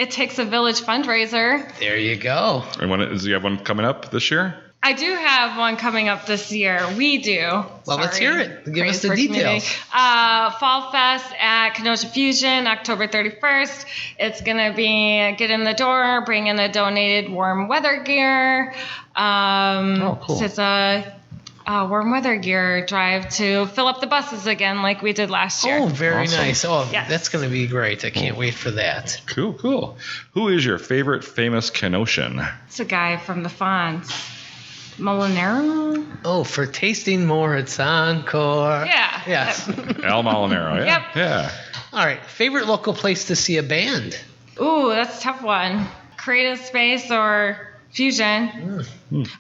It Takes a Village fundraiser. There you go. And do you have one coming up this year? I do have one coming up this year. We do. Well, let's hear it. Give us Creatives the for details. Community. Fall Fest at Kenosha Fusion, October 31st. It's going to be get in the door, bring in a donated warm weather gear. Oh, cool. So it's a warm weather gear drive to fill up the buses again like we did last year. Oh, very Awesome. nice. Oh, Yes. that's going to be great. I can't wait for that. Cool, cool. Who is your favorite famous Kenoshan? It's a guy from the Fonts. Molinaro? Oh, for tasting more, it's encore. Yeah. Yes. Al Molinaro, yeah? Yep. Yeah. All right. Favorite local place to see a band? Ooh, that's a tough one. Creative Space or Fusion?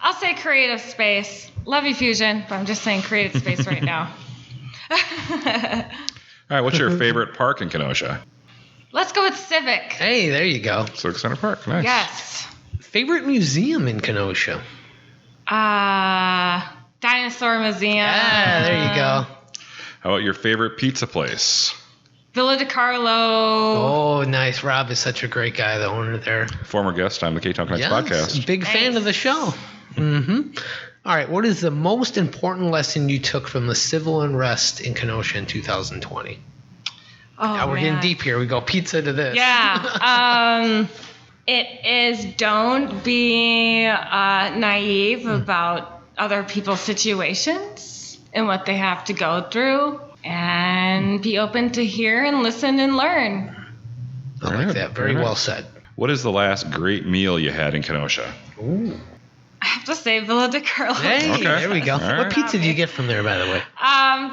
I'll say Creative Space. Love you, Fusion, but I'm just saying Creative Space right now. All right, what's your favorite park in Kenosha? Let's go with Civic. Hey, there you go. Civic Center Park, nice. Yes. Favorite museum in Kenosha? Dinosaur Museum. Ah, there you go. How about your favorite pizza place? Villa de Carlo. Oh, nice. Rob is such a great guy, the owner there. Former guest on the K-Town Connects podcast. Big fan Thanks. of the show. Mm-hmm. All right. What is the most important lesson you took from the civil unrest in Kenosha in 2020? Oh, Now we're getting man. deep here. We go pizza to this. Yeah. It is don't be naive about other people's situations and what they have to go through, and be open to hear and listen and learn. I like that. Very well said. What is the last great meal you had in Kenosha? Ooh. I have to say Villa de Carlo. Hey, Okay. there we go. All What right. pizza did you get from there, by the way?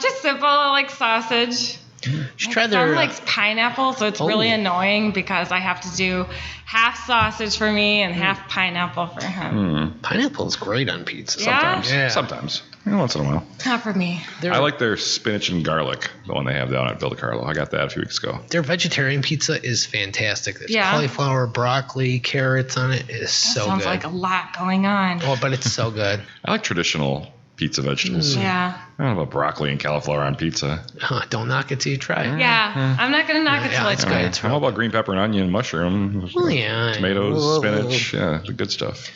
Just simple, like sausage. You should try Some their. likes pineapple, so it's really annoying because I have to do half sausage for me and half pineapple for him. pineapple is great on pizza. Yeah? Sometimes. Yeah. Sometimes. Once in a while. Not for me. I like their spinach and garlic, the one they have down at Villa Carlo. I got that a few weeks ago. Their vegetarian pizza is fantastic. There's Yeah. cauliflower, broccoli, carrots on it. It is so Sounds good. like a lot going on. Oh, but it's so good. I like traditional pizza vegetables. Yeah. I don't know about broccoli and cauliflower on pizza. Huh, don't knock it till you try it. Yeah. I'm not going to knock it till Yeah, I it's try good. it. It's How about green pepper and onion, mushroom, Well, yeah. tomatoes, Whoa. spinach? Yeah, the good stuff.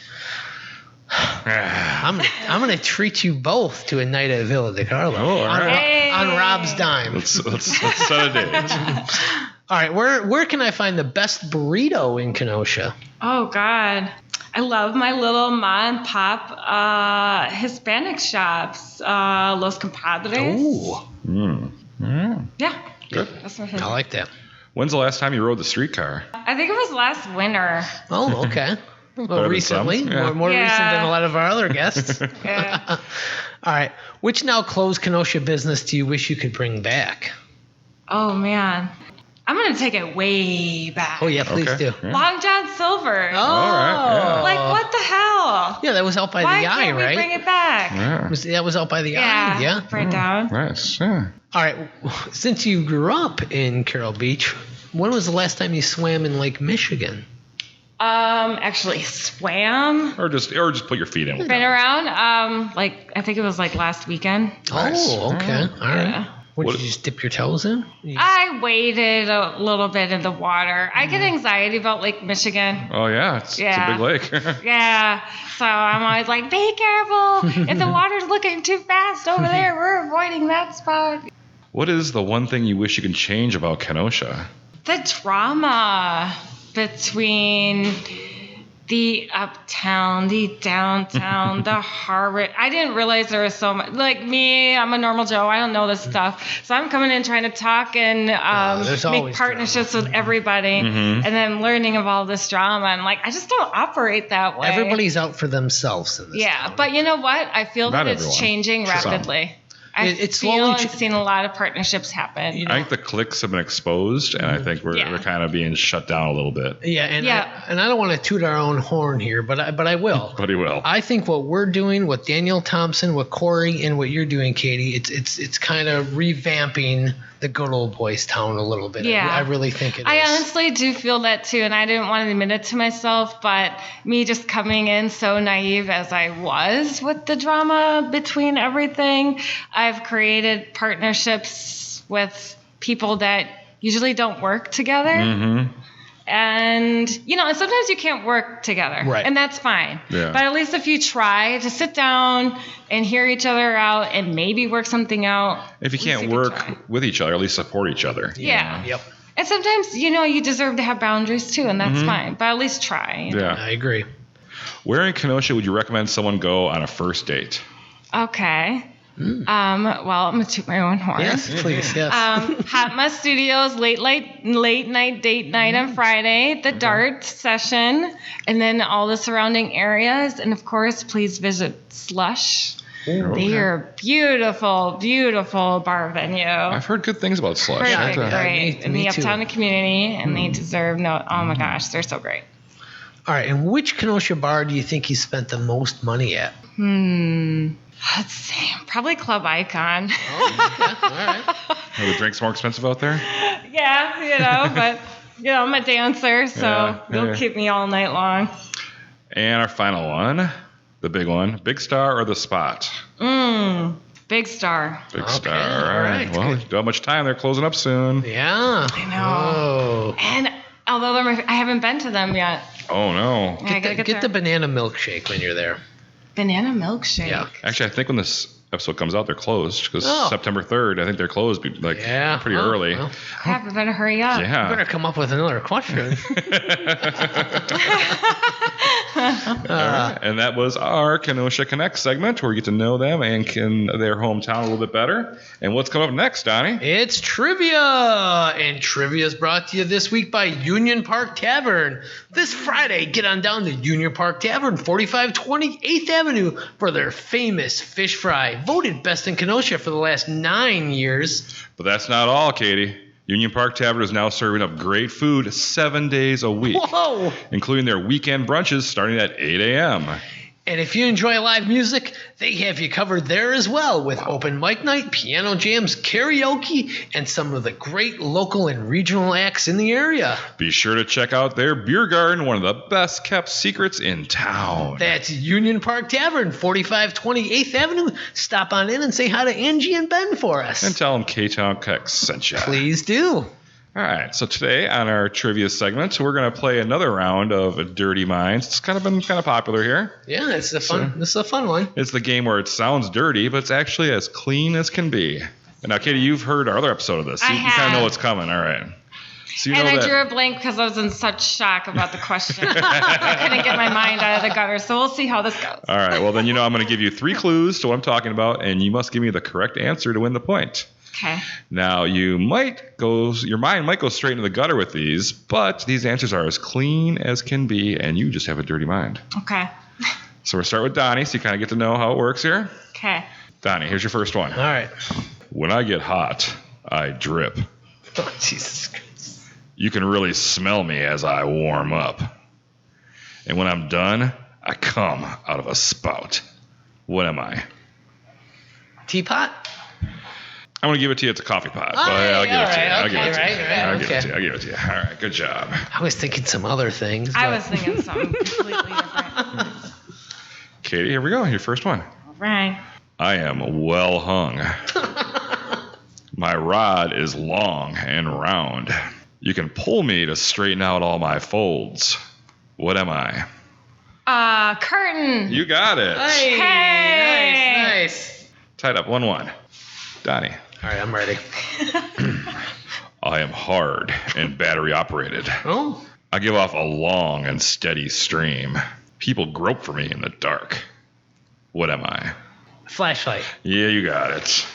I'm gonna treat you both to a night at Villa de Carlo Oh, all right. Hey. on Rob's dime. Let's set a date. All right, where can I find the best burrito in Kenosha? Oh, God. I love my little mom and pop Hispanic shops. Los Compadres. Ooh, Yeah. Good. That's my I favorite. like that. When's the last time you rode the streetcar? I think it was last winter. Oh, okay. Better Well, than recently, some, yeah. more recent Yeah. than a lot of our other guests. Yeah. All right, which now closed Kenosha business do you wish you could bring back? Oh, man. I'm going to take it way back. Oh yeah, please Okay. do. Yeah. Long John Silver. Oh, All right, yeah. Like, what the hell? Yeah, that was out by Why the eye, can't we right? bring it back? Yeah. That was out by the eye. Yeah. Right down. Nice. Yeah. All right. Since you grew up in Carroll Beach, when was the last time you swam in Lake Michigan? Actually, Swam. Or just put your feet in. Been around. I think it was like last weekend. Oh, okay. All right. Yeah. What, did you just dip your toes in? I waded a little bit in the water. I get anxiety about Lake Michigan. Oh, yeah. It's a big lake. Yeah. So I'm always like, be careful. If the water's looking too fast over there, we're avoiding that spot. What is the one thing you wish you could change about Kenosha? The drama between the uptown, the downtown, the harbor. I didn't realize there was so much. Like me, I'm a normal Joe. I don't know this stuff. So I'm coming in trying to talk and make partnerships with everybody and then learning of all this drama. And like, I just don't operate that way. Everybody's out for themselves in this town. But you know what? I feel Not that it's everyone. changing rapidly. It's feel slowly I've seen a lot of partnerships happen. I think the cliques have been exposed, and I think we're kind of being shut down a little bit. Yeah, and I don't want to toot our own horn here, but I will. But he will. I think what we're doing, what Daniel Thompson, what Corey, and what you're doing, Katie, it's kind of revamping the good old boys town a little bit. Yeah. I really think it is. I honestly do feel that too, and I didn't want to admit it to myself, but me just coming in so naive as I was with the drama between everything, I've created partnerships with people that usually don't work together. Mm-hmm. And, and sometimes you can't work together. Right. And that's fine. Yeah. But at least if you try to sit down and hear each other out and maybe work something out. If you can't work with each other, at least support each other. Yeah. Yep. And sometimes, you deserve to have boundaries too, and that's fine. But at least try. Yeah. I agree. Where in Kenosha would you recommend someone go on a first date? Okay. Well, I'm going to toot my own horn. Yes, please. Yes. Hot Mess Studios, late night date night on Friday, the dart session, and then all the surrounding areas. And of course, please visit Slush. They are a beautiful, beautiful bar venue. I've heard good things about Slush. Perfect, great. In me the too. uptown community, and they deserve oh my gosh, they're so great. All right, and which Kenosha bar do you think you spent the most money at? Let's see. Probably Club Icon. Oh, okay. All right. Are the drinks more expensive out there? Yeah, but I'm a dancer, so they'll keep me all night long. And our final one, the big one, Big Star or The Spot? Big Star. Big Okay, Star. all right. Well, you don't have much time. They're closing up soon. Yeah. I know. Oh. And although I haven't been to them yet. Oh, no. I gotta Get there. the banana milkshake when you're there. Banana milkshake. Yeah. Actually, I think when this episode comes out, they're closed because September 3rd, I think they're closed pretty early. Well, Crap, I better hurry up. Yeah. you better come up with another question. And that was our Kenosha Connect segment where we get to know them and their hometown a little bit better. And what's coming up next, Donnie? It's trivia, and trivia is brought to you this week by Union Park Tavern. This Friday, get on down to Union Park Tavern, 4520 8th Avenue, for their famous fish fry, voted best in Kenosha for the last 9 years. But that's not all, Katie. Union Park Tavern is now serving up great food 7 days a week, Whoa! including their weekend brunches starting at 8 a.m. And if you enjoy live music, they have you covered there as well with open mic night, piano jams, karaoke, and some of the great local and regional acts in the area. Be sure to check out their beer garden, one of the best kept secrets in town. That's Union Park Tavern, 4520 8th Avenue. Stop on in and say hi to Angie and Ben for us. And tell them Ktown Kex sent you. Please do. All right, so today on our trivia segment, we're going to play another round of Dirty Minds. It's been popular here. Yeah, this is a fun one. It's the game where it sounds dirty, but it's actually as clean as can be. And now, Katie, you've heard our other episode of this. You kind of have. know what's coming. All right. So you And know I that drew a blank because I was in such shock about the question. I couldn't get my mind out of the gutter, so we'll see how this goes. All right, well, then I'm going to give you 3 clues to what I'm talking about, and you must give me the correct answer to win the point. Okay. Now, your mind might go straight into the gutter with these, but these answers are as clean as can be, and you just have a dirty mind. Okay. So we'll start with Donnie, so you kind of get to know how it works here. Okay. Donnie, here's your first one. All right. When I get hot, I drip. Oh, Jesus Christ. You can really smell me as I warm up. And when I'm done, I come out of a spout. What am I? Teapot? I'm going to give it to you. It's a coffee pot. All But right, I'll give it to you. all I'll right, give it to you. okay, I'll give okay. it to you. I'll give it to you. All right. Good job. I was thinking some other things. I but- was thinking something completely different. Katie, here we go. Your first one. All right. I am well hung. My rod is long and round. You can pull me to straighten out all my folds. What am I? Curtain. You got it. Hey! Nice. Tied up 1-1. Donnie. All right, I'm ready. I am hard and battery operated. Oh, I give off a long and steady stream. People grope for me in the dark. What am I? flashlight. Yeah, you got it.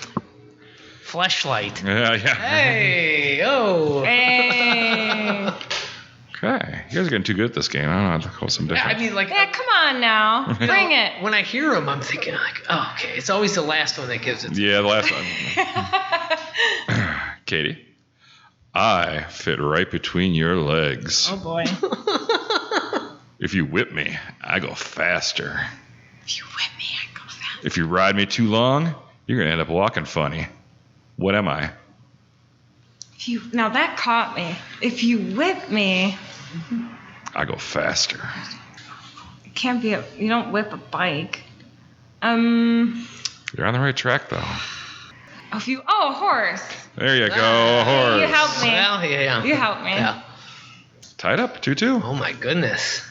Flashlight. Yeah. Hey, oh. Hey. Okay. You guys are getting too good at this game. I don't know how to call some different. I mean, like, Yeah, come on now. you know, Bring it. When I hear them, I'm thinking, like, oh, okay. It's always the last one that gives it to me. Yeah, the last one. Katie. I fit right between your legs. Oh, boy. If you whip me, I go faster. If you whip me, I go fast. If you ride me too long, you're going to end up walking funny. What am I? Now that caught me. If you whip me, I go faster. it can't be you don't whip a bike. You're on the right track, though. A horse. There you go, horse. You helped me. Well, yeah. You helped me. Yeah. Tied up, 2-2. Oh, my goodness.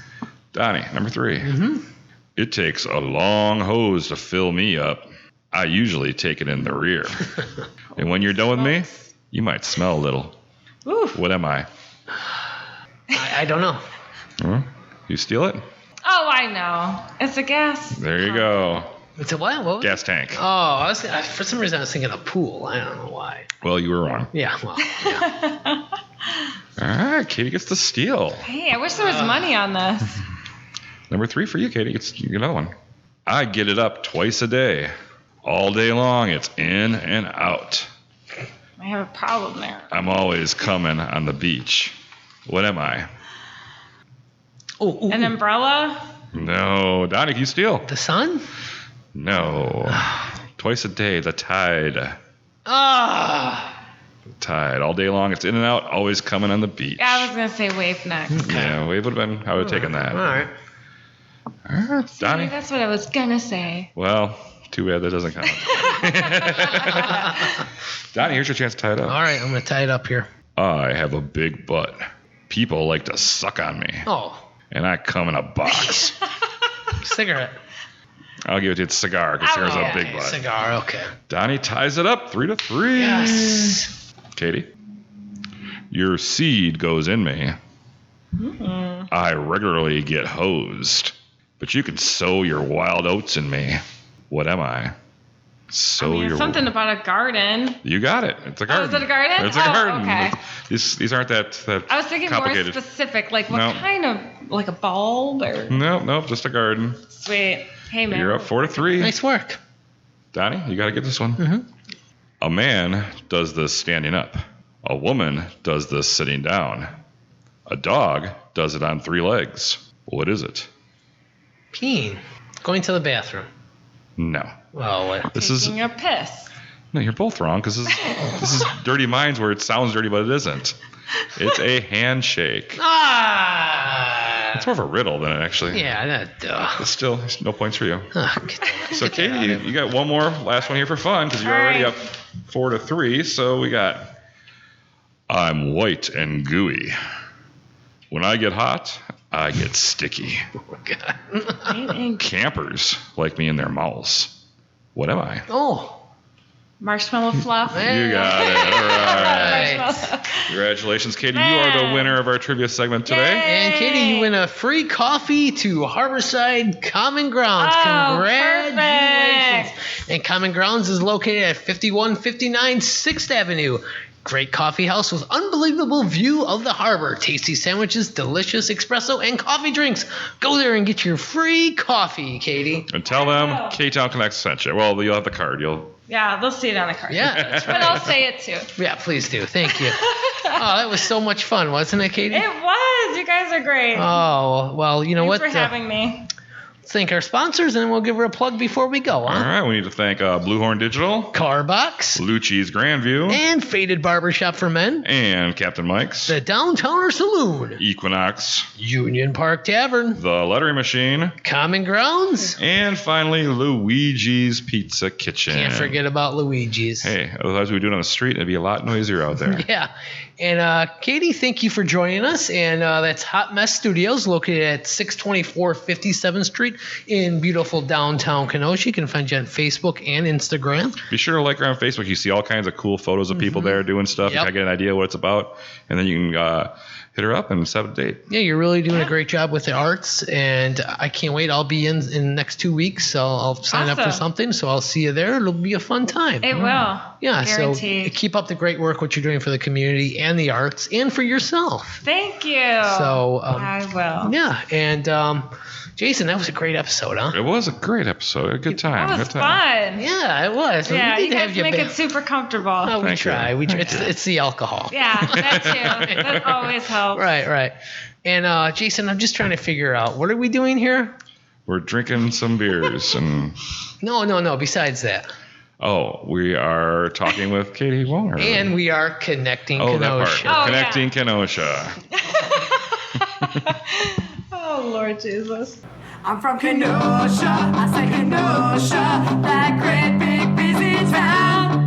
Donnie, number 3. Mm-hmm. It takes a long hose to fill me up. I usually take it in the rear. And when you're done with me, you might smell a little. Ooh. What am I? I don't know. Huh? You steal it? Oh, I know. It's a gas. There you go. It's a what? What was it? Gas tank. Oh, for some reason I was thinking a pool. I don't know why. Well, you were wrong. Yeah, well, yeah. All right, Katie gets the steal. Hey, I wish there was money on this. Number 3 for you, Katie. You get another one. I get it up twice a day. All day long, it's in and out. I have a problem there. I'm always coming on the beach. What am I? Oh, An umbrella? No. Donnie, can you steal? the sun? No. Twice a day, the tide. Ah. Tide. All day long, it's in and out, always coming on the beach. Yeah, I was going to say wave next. Yeah, wave would have been, I would have taken that. All right. All right, Donnie. That's what I was going to say. Well, too bad that doesn't count. Donnie, here's your chance to tie it All up. right, I'm going to tie it up here. I have a big butt. People like to suck on me. Oh, And I come in a box. cigarette. I'll give it to you. It's a cigar because there's a big butt. Cigar, okay. Donnie ties it up 3-3. Yes. Katie, your seed goes in me. Mm-hmm. I regularly get hosed, but you can sow your wild oats in me. What am I? Sow your something about a garden. You got it. It's a garden. is it a garden? It's a Oh, garden. okay. These aren't that I was thinking complicated. more specific, like what No. kind of, like a bulb or? Nope, just a garden. Sweet. Hey, man. You're up 4-3. Nice work. Donnie, you got to get this one. Mm-hmm. A man does this standing up. A woman does this sitting down. A dog does it on 3 legs. What is it? Peeing. Going to the bathroom. No. Well, what? This is Taking a piss. no. You're both wrong because this is Dirty Minds where it sounds dirty but it isn't. It's a handshake. Ah. It's more of a riddle than it actually. Yeah, that. But still, there's no points for you. Get So that Katie, out of you got one more, last one here for fun because you're All already right. up 4-3. So we got. I'm white and gooey. When I get hot, I get sticky. Oh, God. Campers like me in their mouths. What am I? Oh. Marshmallow fluff. You got it. All right. Marshmallow. Congratulations, Katie. You are the winner of our trivia segment today. And Katie, you win a free coffee to Harborside Common Grounds. Oh, Congratulations. perfect. And Common Grounds is located at 5159 6th Avenue. Great coffee house with unbelievable view of the harbor. Tasty sandwiches, delicious espresso, and coffee drinks. Go there and get your free coffee, Katie. And tell them K-Town Connect sent you. Well, you'll have the card. Yeah, they'll see it on the card. Yeah, that's But right. I'll say it too. Yeah, please do. Thank you. Oh, that was so much fun, wasn't it, Katie? It was. You guys are great. Oh, well, you know Thanks what? for having me. Let's thank our sponsors, and then we'll give her a plug before we go. All right, we need to thank Bluehorn Digital, CarBox, Lucci's Grandview, and Faded Barbershop for Men, and Captain Mike's, the Downtown Saloon, Equinox, Union Park Tavern, the Lettering Machine, Common Grounds, and finally Luigi's Pizza Kitchen. Can't forget about Luigi's. Hey, otherwise we'd do it on the street, it'd be a lot noisier out there. Yeah. And Katy, thank you for joining us. And that's Hot Mess Studios, located at 624 57th Street in beautiful downtown Kenosha. You can find you on Facebook and Instagram. Be sure to like her on Facebook. You see all kinds of cool photos of people there doing stuff. You Yep. kind of get an idea what it's about. And then you can hit her up and set a date. Yeah, you're really doing a great job with the arts, and I can't wait. I'll be in the next 2 weeks, so I'll sign up for Awesome. something. So I'll see you there. It'll be a fun time. It will. Yeah, Guaranteed. so keep up the great work, what you're doing for the community and the arts, and for yourself. Thank you. So I will. yeah, and Jason, that was a great episode, huh? It was a great episode. A good time. That was Good time. fun. Yeah, it was. Yeah, we you need to guys have you make back. it super comfortable. Oh, we Thank you. try. It's the alcohol. Yeah, that too. That always helps. Right. And Jason, I'm just trying to figure out, what are we doing here? We're drinking some beers and No. Besides that, we are talking with Katy Wallner. and we are connecting that Kenosha. part. Oh, Connecting Kenosha. Oh, Lord Jesus. I'm from Kenosha, I say Kenosha, that great big busy town.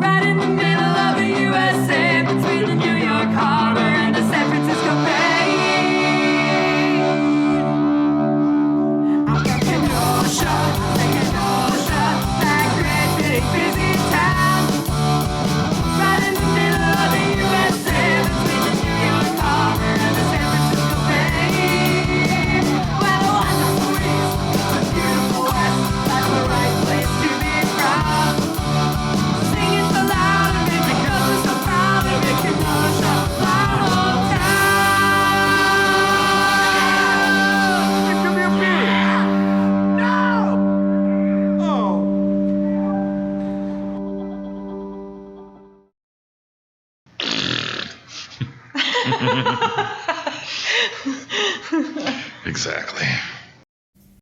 Right in the middle of the USA, between the New York Harbor and the San Francisco Bay. I'm from Kenosha, say Kenosha, that great big busy town. Right in the middle of the USA, between the New York Harbor and the San Francisco Bay. Well, the wonderful East, the beautiful West, that's the right place to be proud. Sing it so loud of it because we're so proud of it, Kenosha, my hometown. Give me a beer. No! Oh. Exactly.